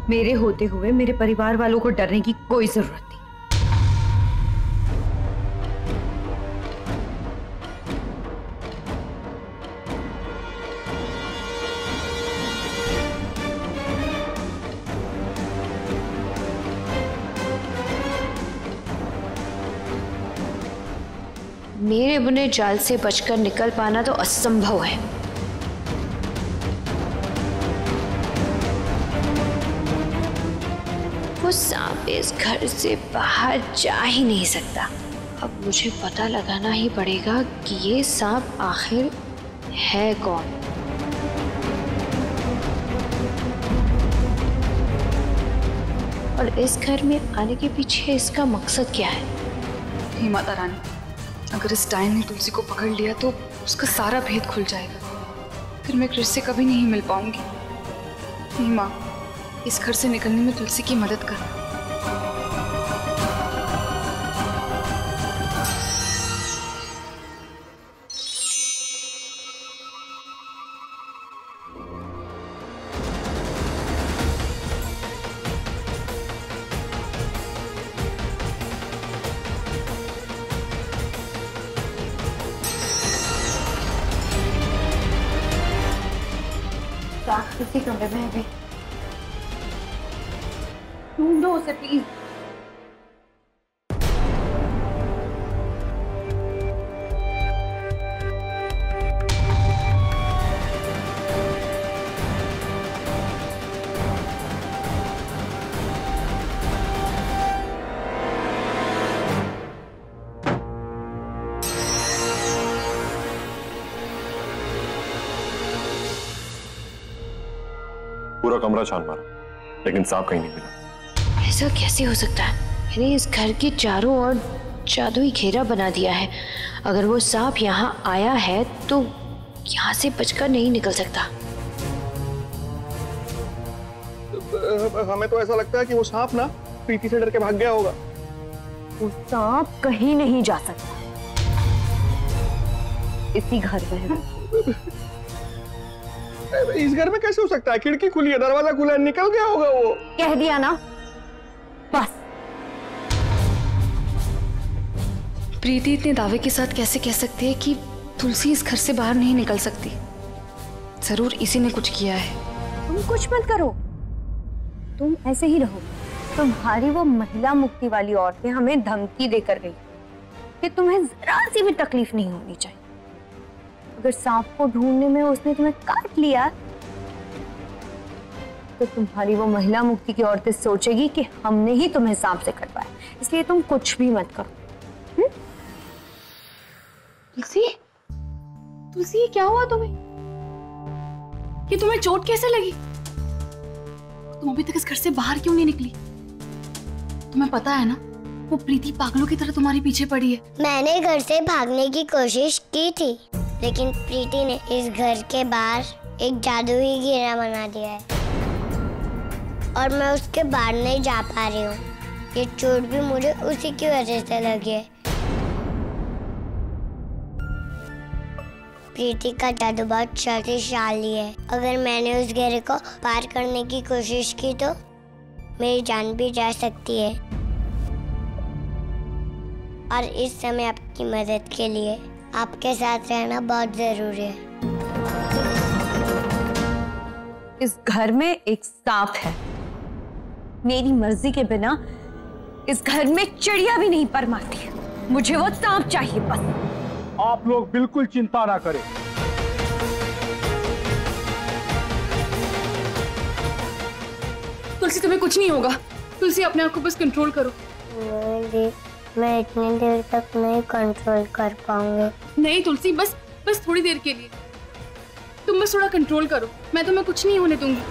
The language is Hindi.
मेरे होते हुए मेरे परिवार वालों को डरने की कोई जरूरत नहीं। मेरे बुने जाल से बचकर निकल पाना तो असंभव है। वो सांप इस घर से बाहर जा ही नहीं सकता। अब मुझे पता लगाना ही पड़ेगा कि ये सांप आखिर है कौन। और इस घर में आने के पीछे इसका मकसद क्या है? हे माता रानी, अगर इस टाइम ने तुलसी को पकड़ लिया तो उसका सारा भेद खुल जाएगा। फिर मैं कृष से कभी नहीं मिल पाऊंगी। हे माँ, इस घर से निकलने में तुलसी की मदद करना। इसी कमरे में है, ढूंढो उसे प्लीज। पूरा कमरा छान मारा लेकिन सांप कहीं नहीं मिला। ऐसा कैसे हो सकता है? मैंने इस घर के चारों ओर जादुई घेरा बना दिया है। अगर वो सांप यहाँ आया है तो यहाँ से बचकर नहीं निकल सकता। हमें तो ऐसा लगता है कि वो सांप ना प्रीति से डर के भाग गया होगा। वो सांप कहीं नहीं जा सकता, इसी घर में है। इस घर में कैसे हो सकता है? खिड़की खुली है, दरवाजा खुला है, निकल गया होगा वो। कह दिया ना, बस। प्रीति इतने दावे के साथ कैसे कह सकती है कि तुलसी इस घर से बाहर नहीं निकल सकती? जरूर इसी ने कुछ किया है। तुम कुछ मत करो, तुम ऐसे ही रहो। तुम्हारी वो महिला मुक्ति वाली औरतें हमें धमकी देकर गई कि तुम्हें जरा सी भी तकलीफ नहीं होनी चाहिए। अगर सांप को ढूंढने में उसने तुम्हें काट लिया तो तुम्हारी वो महिला मुक्ति की औरतें सोचेगी कि हमने ही तुम्हें सांप से कटवाया। इसलिए तुम कुछ भी मत करो। तुलसी, तुलसी, क्या हुआ तुम्हें? कि तुम्हें चोट कैसे लगी? तुम अभी तक इस घर से बाहर क्यों नहीं निकली? तुम्हें पता है ना, वो प्रीति पागलों की तरह तुम्हारे पीछे पड़ी है। मैंने घर से भागने की कोशिश की थी, लेकिन प्रीति ने इस घर के बाहर एक जादुई घेरा बना दिया है और मैं उसके बाहर नहीं जा पा रही हूँ। ये चोट भी मुझे उसी की वजह से लगी है। प्रीति का जादू बहुत शक्तिशाली है। अगर मैंने उस घेरे को पार करने की कोशिश की तो मेरी जान भी जा सकती है। और इस समय आपकी मदद के लिए आपके साथ रहना बहुत जरूरी है। इस घर में एक सांप है। मेरी मर्जी के बिना इस घर में चिड़िया भी नहीं पर मारती। मुझे वो सांप चाहिए बस। आप लोग बिल्कुल चिंता ना करें। तुलसी, तुम्हें कुछ नहीं होगा। तुलसी, अपने आप को बस कंट्रोल करो। मैं इतनी देर तक नहीं कंट्रोल कर पाऊंगी। नहीं तुलसी, बस थोड़ी देर के लिए तुम बस थोड़ा कंट्रोल करो। मैं तुम्हें कुछ नहीं होने दूंगी।